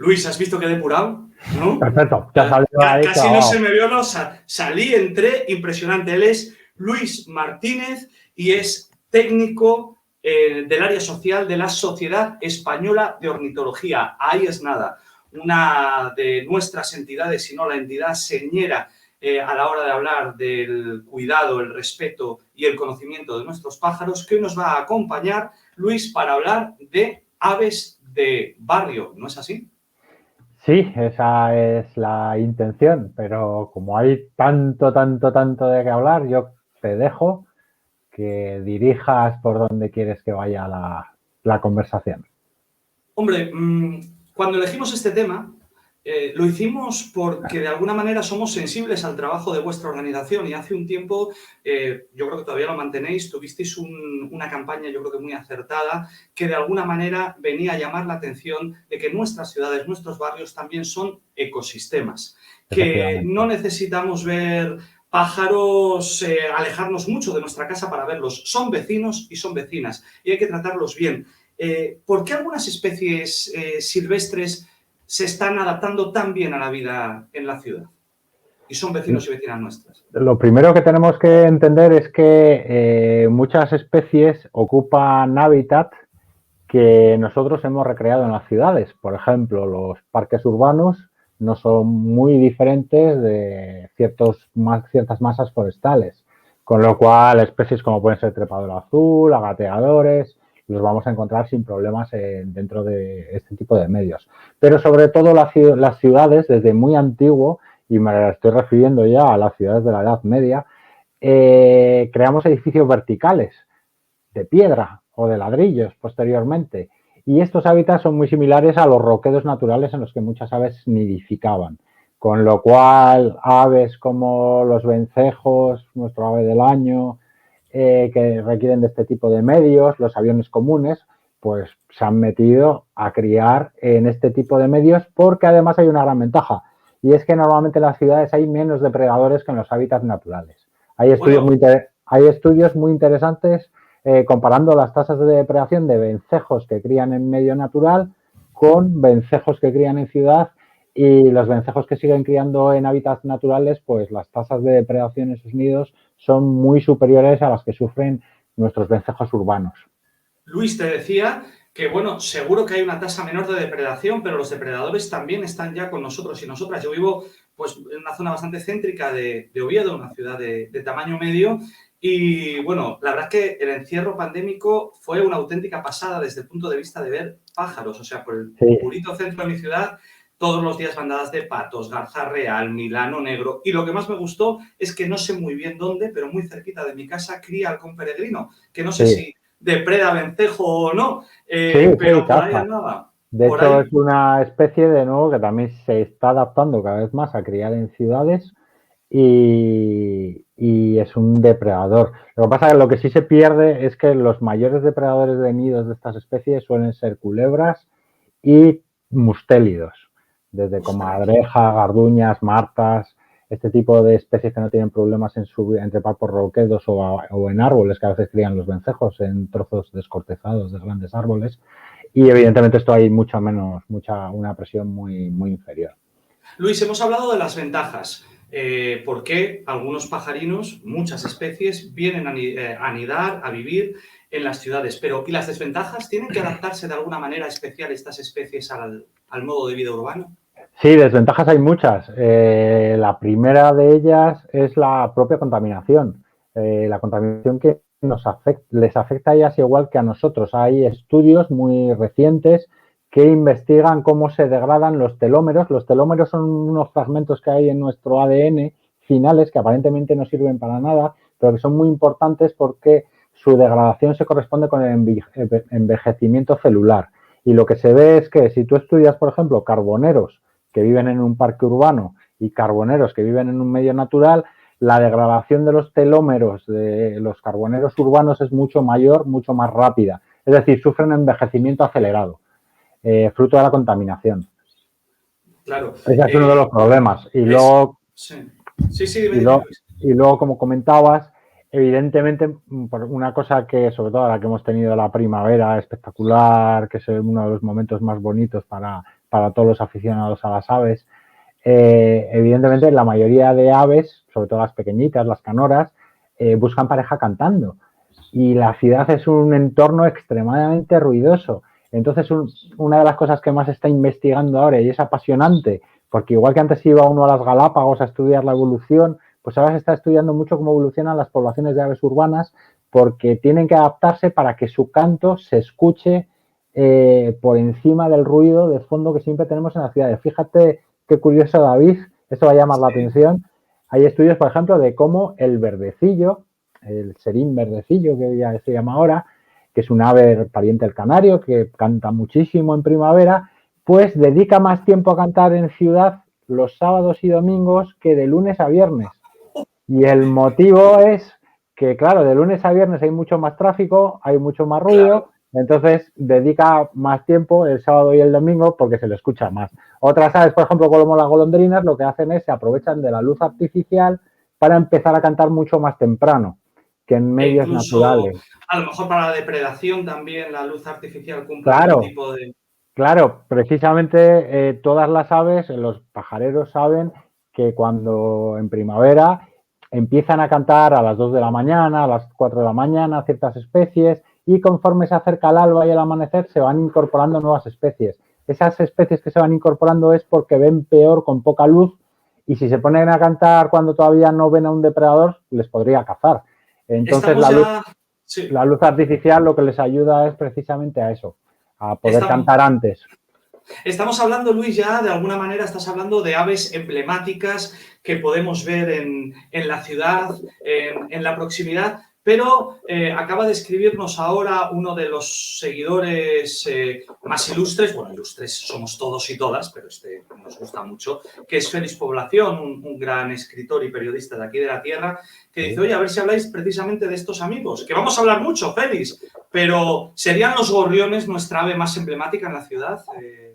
Luis, ¿has visto que he depurado? ¿No? Perfecto. Te has salido ahí, Casi no se me vio, no. Salí, entré, impresionante. Él es Luis Martínez y es técnico del área social de la Sociedad Española de Ornitología. Ahí es nada. Una de nuestras entidades, si no la entidad señera a la hora de hablar del cuidado, el respeto y el conocimiento de nuestros pájaros, que hoy nos va a acompañar, Luis, para hablar de aves de barrio. ¿No es así? Sí, esa es la intención, pero como hay tanto de qué hablar, yo te dejo que dirijas por donde quieres que vaya la conversación. Hombre, cuando elegimos este tema, lo hicimos porque de alguna manera somos sensibles al trabajo de vuestra organización y hace un tiempo, yo creo que todavía lo mantenéis, tuvisteis una campaña yo creo que muy acertada que de alguna manera venía a llamar la atención de que nuestras ciudades, nuestros barrios también son ecosistemas, que no necesitamos ver pájaros, alejarnos mucho de nuestra casa para verlos. Son vecinos y son vecinas y hay que tratarlos bien. ¿Por qué algunas especies silvestres se están adaptando tan bien a la vida en la ciudad? Y son vecinos y vecinas nuestras. Lo primero que tenemos que entender es que muchas especies ocupan hábitat que nosotros hemos recreado en las ciudades. Por ejemplo, los parques urbanos no son muy diferentes de ciertas masas forestales, con lo cual especies como pueden ser trepador azul, agateadores, los vamos a encontrar sin problemas dentro de este tipo de medios. Pero sobre todo las ciudades, desde muy antiguo, y me estoy refiriendo ya a las ciudades de la Edad Media, creamos edificios verticales de piedra o de ladrillos posteriormente. Y estos hábitats son muy similares a los roquedos naturales en los que muchas aves nidificaban. Con lo cual, aves como los vencejos, nuestro ave del año, que requieren de este tipo de medios, los aviones comunes, pues se han metido a criar en este tipo de medios porque además hay una gran ventaja. Y es que normalmente en las ciudades hay menos depredadores que en los hábitats naturales. Hay estudios muy interesantes comparando las tasas de depredación de vencejos que crían en medio natural con vencejos que crían en ciudad, y los vencejos que siguen criando en hábitats naturales, pues las tasas de depredación en sus nidos son muy superiores a las que sufren nuestros vencejos urbanos. Luis, te decía que, bueno, seguro que hay una tasa menor de depredación, pero los depredadores también están ya con nosotros y nosotras. Yo vivo pues, en una zona bastante céntrica de Oviedo, una ciudad de tamaño medio, y, bueno, la verdad es que el encierro pandémico fue una auténtica pasada desde el punto de vista de ver pájaros. O sea, por el purito centro de mi ciudad, todos los días bandadas de patos, garza real, milano negro. Y lo que más me gustó es que no sé muy bien dónde, pero muy cerquita de mi casa, cría halcón peregrino, que no sé si depreda vencejo o no, pero por ahí andaba. De hecho, es una especie de nuevo que también se está adaptando cada vez más a criar en ciudades y es un depredador. Lo que pasa es que lo que sí se pierde es que los mayores depredadores de nidos de estas especies suelen ser culebras y mustélidos, desde comadreja, garduñas, martas, este tipo de especies que no tienen problemas en trepar por roquedos o en árboles, que a veces crían los vencejos en trozos descortezados de grandes árboles. Y evidentemente esto hay una presión muy inferior. Luis, hemos hablado de las ventajas. ¿Por qué algunos pajarinos, muchas especies, vienen a anidar, a vivir en las ciudades? Pero, ¿y las desventajas? ¿Tienen que adaptarse de alguna manera especial estas especies al modo de vida urbano? Sí, desventajas hay muchas. La primera de ellas es la propia contaminación. La contaminación que les afecta a ellas igual que a nosotros. Hay estudios muy recientes que investigan cómo se degradan los telómeros. Los telómeros son unos fragmentos que hay en nuestro ADN finales que aparentemente no sirven para nada, pero que son muy importantes porque su degradación se corresponde con el envejecimiento celular. Y lo que se ve es que si tú estudias, por ejemplo, carboneros que viven en un parque urbano y carboneros que viven en un medio natural, la degradación de los telómeros de los carboneros urbanos es mucho mayor, mucho más rápida. Es decir, sufren envejecimiento acelerado, fruto de la contaminación. Claro. Ese es uno de los problemas. Y luego, y luego, como comentabas, evidentemente, una cosa que, sobre todo ahora que hemos tenido la primavera espectacular, que es uno de los momentos más bonitos para para todos los aficionados a las aves. Evidentemente, la mayoría de aves, sobre todo las pequeñitas, las canoras, buscan pareja cantando. Y la ciudad es un entorno extremadamente ruidoso. Entonces, una de las cosas que más se está investigando ahora, y es apasionante, porque igual que antes iba uno a las Galápagos a estudiar la evolución, pues ahora se está estudiando mucho cómo evolucionan las poblaciones de aves urbanas, porque tienen que adaptarse para que su canto se escuche por encima del ruido de fondo que siempre tenemos en las ciudades. Fíjate qué curioso, David, esto va a llamar la atención. Hay estudios, por ejemplo, de cómo el verdecillo, el serín verdecillo, que ya se llama ahora, que es un ave pariente del canario, que canta muchísimo en primavera, pues dedica más tiempo a cantar en ciudad los sábados y domingos que de lunes a viernes. Y el motivo es que, claro, de lunes a viernes hay mucho más tráfico, hay mucho más ruido, claro. Entonces dedica más tiempo el sábado y el domingo porque se le escucha más. Otras aves, por ejemplo, como las golondrinas, lo que hacen es se aprovechan de la luz artificial para empezar a cantar mucho más temprano que en medios naturales. A lo mejor para la depredación también la luz artificial cumple algún tipo de... Claro, precisamente todas las aves, los pajareros saben que cuando en primavera empiezan a cantar a las 2 de la mañana, a las 4 de la mañana, ciertas especies, y conforme se acerca el alba y el amanecer se van incorporando nuevas especies. Esas especies que se van incorporando es porque ven peor con poca luz y si se ponen a cantar cuando todavía no ven a un depredador, les podría cazar. Entonces la luz artificial lo que les ayuda es precisamente a eso, a poder cantar antes. Estamos hablando, Luis, ya de alguna manera estás hablando de aves emblemáticas que podemos ver en la ciudad, en la proximidad, pero acaba de escribirnos ahora uno de los seguidores más ilustres, bueno, ilustres somos todos y todas, pero este nos gusta mucho, que es Félix Población, un gran escritor y periodista de aquí de la tierra, que dice, oye, a ver si habláis precisamente de estos amigos, que vamos a hablar mucho, Félix, pero ¿serían los gorriones nuestra ave más emblemática en la ciudad?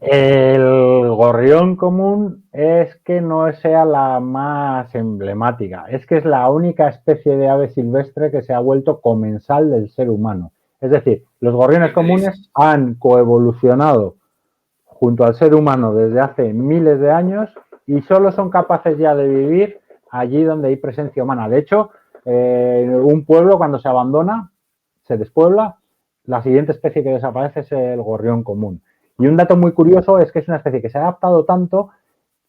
El gorrión común es que no sea la más emblemática, es que es la única especie de ave silvestre que se ha vuelto comensal del ser humano. Es decir, los gorriones comunes han coevolucionado junto al ser humano desde hace miles de años y solo son capaces ya de vivir allí donde hay presencia humana. De hecho, un pueblo cuando se abandona, se despuebla, la siguiente especie que desaparece es el gorrión común. Y un dato muy curioso es que es una especie que se ha adaptado tanto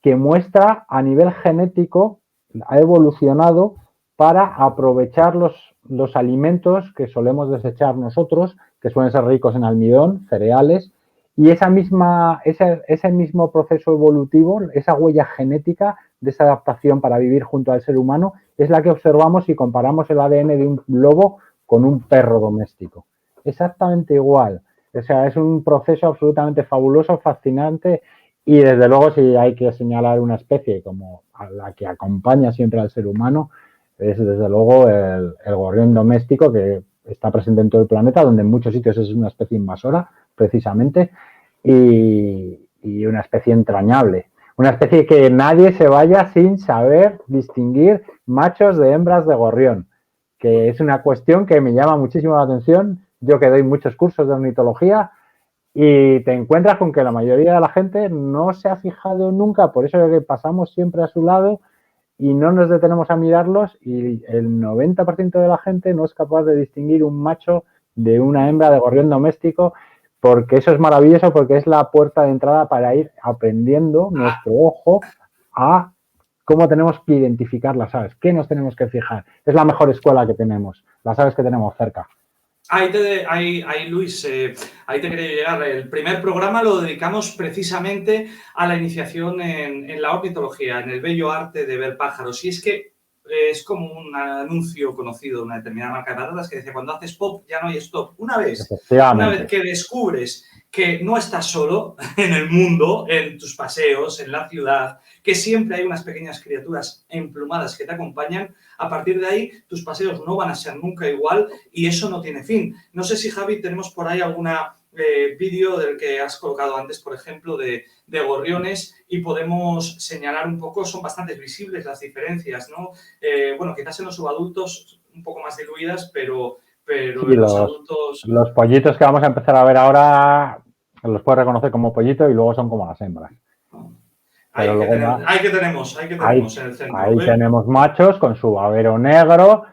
que muestra a nivel genético, ha evolucionado para aprovechar los alimentos que solemos desechar nosotros, que suelen ser ricos en almidón, cereales, y ese mismo proceso evolutivo, esa huella genética de esa adaptación para vivir junto al ser humano, es la que observamos si comparamos el ADN de un lobo con un perro doméstico. Exactamente igual. O sea, es un proceso absolutamente fabuloso, fascinante y desde luego si hay que señalar una especie como a la que acompaña siempre al ser humano es desde luego el gorrión doméstico que está presente en todo el planeta, donde en muchos sitios es una especie invasora precisamente y una especie entrañable. Una especie que nadie se vaya sin saber distinguir machos de hembras de gorrión, que es una cuestión que me llama muchísimo la atención. Yo que doy muchos cursos de ornitología y te encuentras con que la mayoría de la gente no se ha fijado nunca, por eso es que pasamos siempre a su lado y no nos detenemos a mirarlos y el 90% de la gente no es capaz de distinguir un macho de una hembra de gorrión doméstico, porque eso es maravilloso, porque es la puerta de entrada para ir aprendiendo nuestro ojo a cómo tenemos que identificar las aves, qué nos tenemos que fijar. Es la mejor escuela que tenemos, las aves que tenemos cerca. Ahí Luis, ahí te quería llegar. El primer programa lo dedicamos precisamente a la iniciación en la ornitología, en el bello arte de ver pájaros. Y es que es como un anuncio conocido de una determinada marca de patatas que decía, cuando haces pop ya no hay stop. Una vez que descubres que no estás solo en el mundo, en tus paseos, en la ciudad, que siempre hay unas pequeñas criaturas emplumadas que te acompañan, a partir de ahí tus paseos no van a ser nunca igual y eso no tiene fin. No sé si, Javi, tenemos por ahí alguna vídeo del que has colocado antes, por ejemplo, de gorriones y podemos señalar un poco, son bastante visibles las diferencias, ¿no? Bueno, quizás en los subadultos un poco más diluidas, pero sí, en los adultos... Los pollitos que vamos a empezar a ver ahora, los puedes reconocer como pollito y luego son como las hembras. Ahí que tenemos en el centro. Ahí tenemos machos con su babero negro,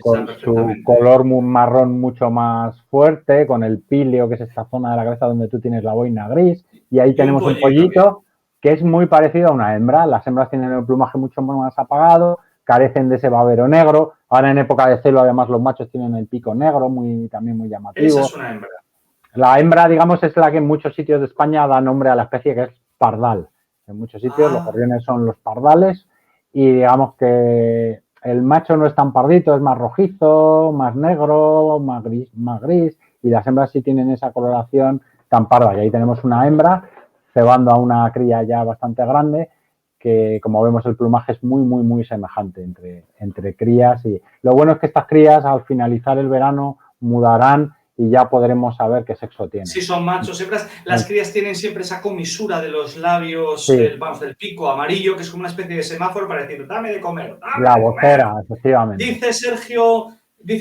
con su color marrón mucho más fuerte, con el píleo, que es esta zona de la cabeza donde tú tienes la boina gris, y ahí tenemos un pollito que es muy parecido a una hembra. Las hembras tienen el plumaje mucho más apagado, carecen de ese babero negro. Ahora en época de celo, además, los machos tienen el pico negro, también muy llamativo. Esa es una hembra. La hembra, digamos, es la que en muchos sitios de España da nombre a la especie, que es pardal. En muchos sitios los gorriones son los pardales y digamos que el macho no es tan pardito, es más rojizo, más negro, más gris y las hembras sí tienen esa coloración tan parda. Y ahí tenemos una hembra cebando a una cría ya bastante grande que, como vemos, el plumaje es muy semejante entre crías. Y lo bueno es que estas crías al finalizar el verano mudarán y ya podremos saber qué sexo tienen. Sí, son machos, hembras. Las crías tienen siempre esa comisura de los labios, del pico amarillo, que es como una especie de semáforo para decir, dame de comer, dame la de vocera, comer. Efectivamente. Dice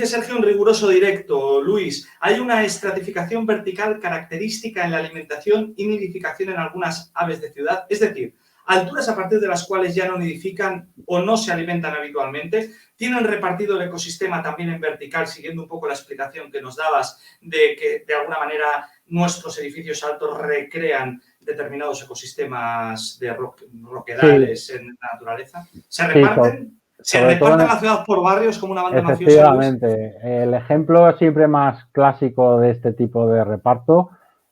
Sergio en riguroso directo, Luis, hay una estratificación vertical característica en la alimentación y nidificación en algunas aves de ciudad, es decir, alturas a partir de las cuales ya no nidifican o no se alimentan habitualmente. Tienen repartido el ecosistema también en vertical, siguiendo un poco la explicación que nos dabas de que de alguna manera nuestros edificios altos recrean determinados ecosistemas de roquedales en la naturaleza. ¿Se reparten? ¿Se reparten la ciudad por barrios como una banda mafiosa? Efectivamente. El ejemplo siempre más clásico de este tipo de reparto,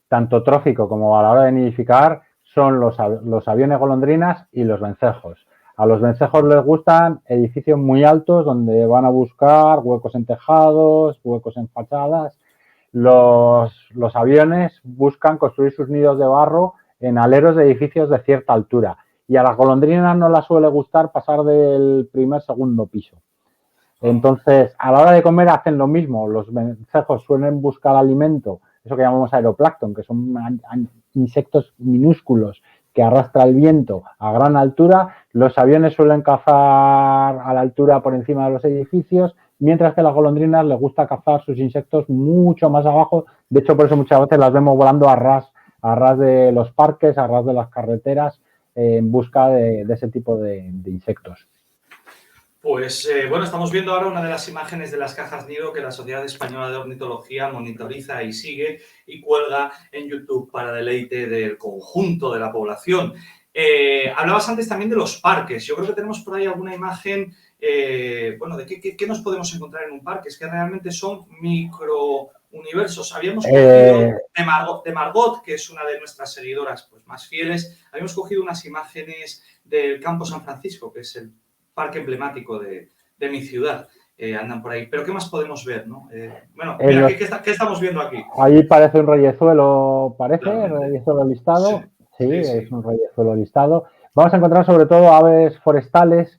tanto trófico como a la hora de nidificar, son los aviones golondrinas y los vencejos. A los vencejos les gustan edificios muy altos donde van a buscar huecos en tejados, huecos en fachadas. Los aviones buscan construir sus nidos de barro en aleros de edificios de cierta altura. Y a las golondrinas no les suele gustar pasar del segundo piso. Entonces, a la hora de comer hacen lo mismo. Los vencejos suelen buscar alimento, eso que llamamos aeroplancton, que son insectos minúsculos que arrastra el viento a gran altura. Los aviones suelen cazar a la altura por encima de los edificios, mientras que a las golondrinas les gusta cazar sus insectos mucho más abajo. De hecho, por eso muchas veces las vemos volando a ras de los parques, a ras de las carreteras, en busca de ese tipo de insectos. Pues bueno, estamos viendo ahora una de las imágenes de las cajas nido que la Sociedad Española de Ornitología monitoriza y sigue y cuelga en YouTube para deleite del conjunto de la población. Hablabas antes también de los parques. Yo creo que tenemos por ahí alguna imagen, bueno, de qué nos podemos encontrar en un parque. Es que realmente son microuniversos. Habíamos cogido de Margot, que es una de nuestras seguidoras pues, más fieles, habíamos cogido unas imágenes del Campo San Francisco, que es el parque emblemático de mi ciudad. Andan por ahí. Pero ¿qué más podemos ver? ¿No? Bueno, mira, ¿qué estamos viendo aquí? Ahí parece un reyezuelo, reyezuelo listado. Sí, es un reyezuelo listado. Vamos a encontrar sobre todo aves forestales.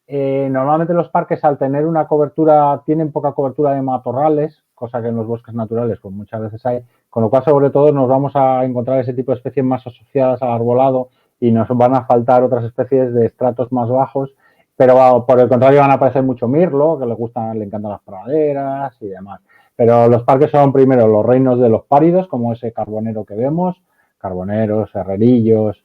Normalmente los parques, al tener una cobertura, tienen poca cobertura de matorrales, cosa que en los bosques naturales pues muchas veces hay, con lo cual sobre todo nos vamos a encontrar ese tipo de especies más asociadas al arbolado y nos van a faltar otras especies de estratos más bajos, pero por el contrario van a aparecer mucho mirlo, que le encantan las praderas y demás. Pero los parques son primero los reinos de los páridos, como ese carbonero que vemos, carboneros, herrerillos,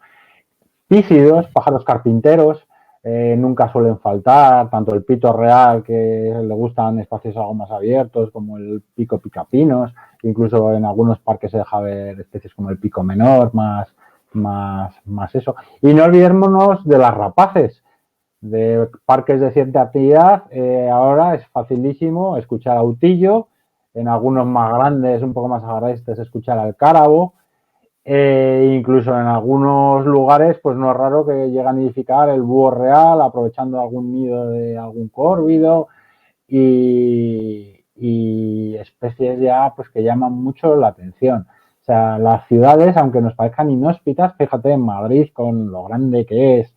pícidos, pájaros carpinteros, nunca suelen faltar, tanto el pito real, que le gustan espacios algo más abiertos, como el pico picapinos, incluso en algunos parques se deja ver especies como el pico menor, más eso. Y no olvidémonos de las rapaces. De parques de cierta actividad, ahora es facilísimo escuchar autillo, en algunos más grandes, un poco más agrestes, escuchar al cárabo, incluso en algunos lugares, pues no es raro que llegue a nidificar el búho real, aprovechando algún nido de algún córvido y especies ya pues que llaman mucho la atención. O sea, las ciudades, aunque nos parezcan inhóspitas, fíjate en Madrid con lo grande que es,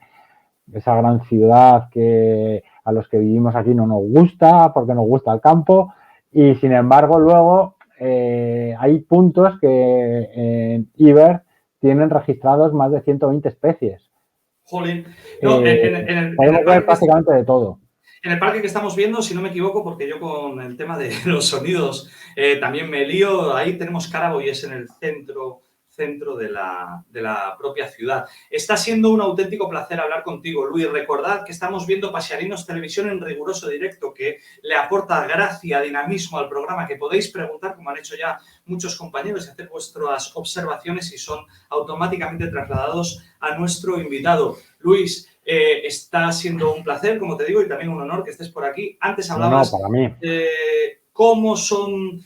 esa gran ciudad que a los que vivimos aquí no nos gusta porque nos gusta el campo y sin embargo luego hay puntos que en IBER tienen registrados más de 120 especies. Jolín. No, podemos ver prácticamente de todo. En el parque que estamos viendo, si no me equivoco, porque yo con el tema de los sonidos también me lío, ahí tenemos cárabo y es en el centro centro de la propia ciudad. Está siendo un auténtico placer hablar contigo, Luis. Recordad que estamos viendo Pasearinos Televisión en riguroso directo, que le aporta gracia, dinamismo al programa, que podéis preguntar, como han hecho ya muchos compañeros, y hacer vuestras observaciones y son automáticamente trasladados a nuestro invitado. Luis, está siendo un placer, como te digo, y también un honor que estés por aquí. Antes hablabas para mí. cómo son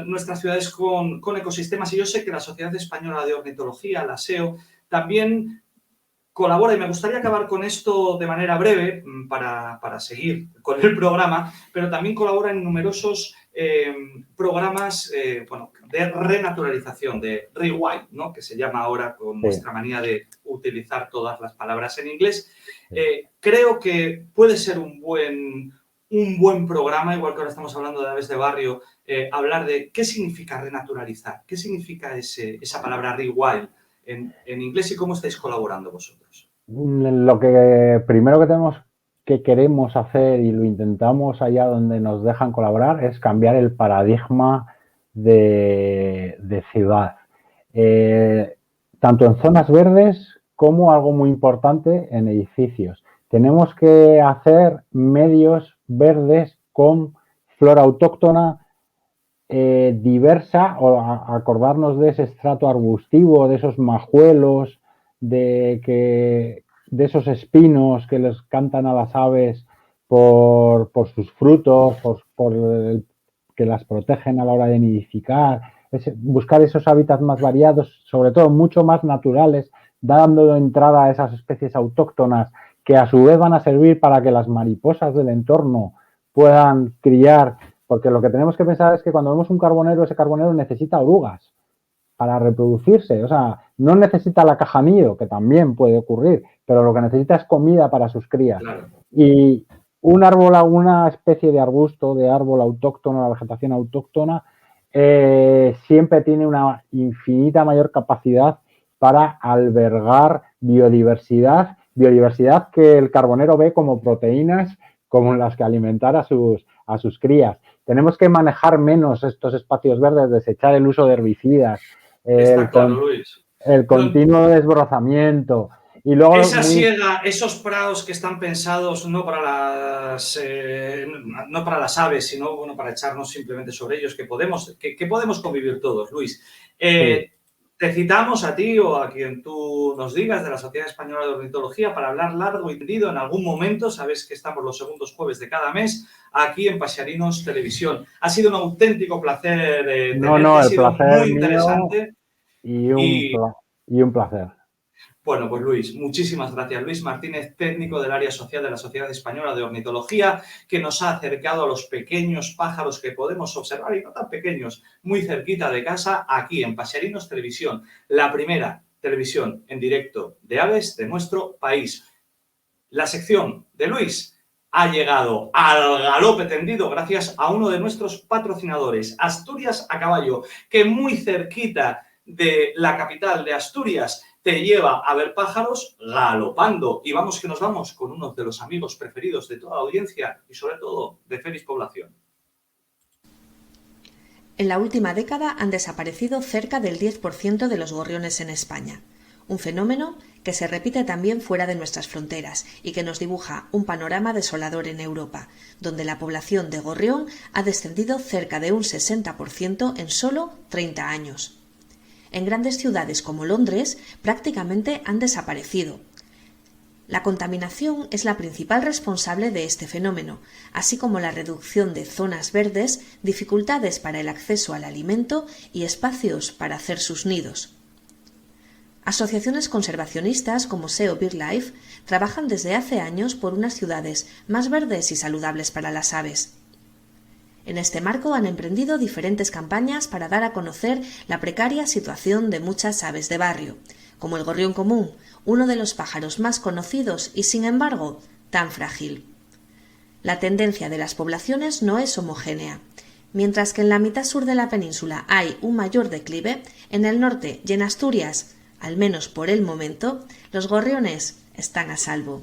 nuestras ciudades con ecosistemas, y yo sé que la Sociedad Española de Ornitología, la SEO, también colabora, y me gustaría acabar con esto de manera breve para seguir con el programa, pero también colabora en numerosos programas de renaturalización, de rewild, ¿no?, que se llama ahora con nuestra manía de utilizar todas las palabras en inglés. Creo que puede ser un buen programa, igual que ahora estamos hablando de aves de barrio, hablar de qué significa renaturalizar, qué significa esa palabra rewild en inglés y cómo estáis colaborando vosotros. Lo que primero que queremos hacer, y lo intentamos allá donde nos dejan colaborar, es cambiar el paradigma de ciudad. Tanto en zonas verdes como, algo muy importante, en edificios. Tenemos que hacer medios verdes con flora autóctona diversa, o acordarnos de ese estrato arbustivo, de esos majuelos, de esos espinos que les cantan a las aves por sus frutos, que las protegen a la hora de nidificar. Buscar esos hábitats más variados, sobre todo mucho más naturales, dando entrada a esas especies autóctonas que a su vez van a servir para que las mariposas del entorno puedan criar, porque lo que tenemos que pensar es que cuando vemos un carbonero, ese carbonero necesita orugas para reproducirse, o sea, no necesita la caja nido, que también puede ocurrir, pero lo que necesita es comida para sus crías. Claro. Y un árbol, una especie de arbusto, de árbol autóctono, la vegetación autóctona, siempre tiene una infinita mayor capacidad para albergar biodiversidad que el carbonero ve como proteínas, como las que alimentar a sus crías. Tenemos que manejar menos estos espacios verdes, desechar el uso de herbicidas, el continuo desbrozamiento. Y luego esa siega, esos prados que están pensados no para las aves, sino para echarnos simplemente sobre ellos, que podemos convivir todos, Luis. Sí. Te citamos a ti o a quien tú nos digas de la Sociedad Española de Ornitología para hablar largo y tendido en algún momento. Sabes que estamos los segundos jueves de cada mes aquí en Pasearinos Televisión. Ha sido un auténtico placer tenerte, ha sido muy interesante. Y un placer. Bueno, pues Luis, muchísimas gracias. Luis Martínez, técnico del área social de la Sociedad Española de Ornitología, que nos ha acercado a los pequeños pájaros que podemos observar, y no tan pequeños, muy cerquita de casa, aquí en Pasearinos Televisión, la primera televisión en directo de aves de nuestro país. La sección de Luis ha llegado al galope tendido gracias a uno de nuestros patrocinadores, Asturias a Caballo, que muy cerquita de la capital de Asturias te lleva a ver pájaros galopando. Y vamos que nos vamos con uno de los amigos preferidos de toda la audiencia y sobre todo de Feliz Población. En la última década han desaparecido cerca del 10% de los gorriones en España, un fenómeno que se repite también fuera de nuestras fronteras y que nos dibuja un panorama desolador en Europa, donde la población de gorrión ha descendido cerca de un 60% en solo 30 años. En grandes ciudades como Londres prácticamente han desaparecido. La contaminación es la principal responsable de este fenómeno, así como la reducción de zonas verdes, dificultades para el acceso al alimento y espacios para hacer sus nidos. Asociaciones conservacionistas como SEO BirdLife trabajan desde hace años por unas ciudades más verdes y saludables para las aves. En este marco han emprendido diferentes campañas para dar a conocer la precaria situación de muchas aves de barrio, como el gorrión común, uno de los pájaros más conocidos y, sin embargo, tan frágil. La tendencia de las poblaciones no es homogénea. Mientras que en la mitad sur de la península hay un mayor declive, en el norte y en Asturias, al menos por el momento, los gorriones están a salvo.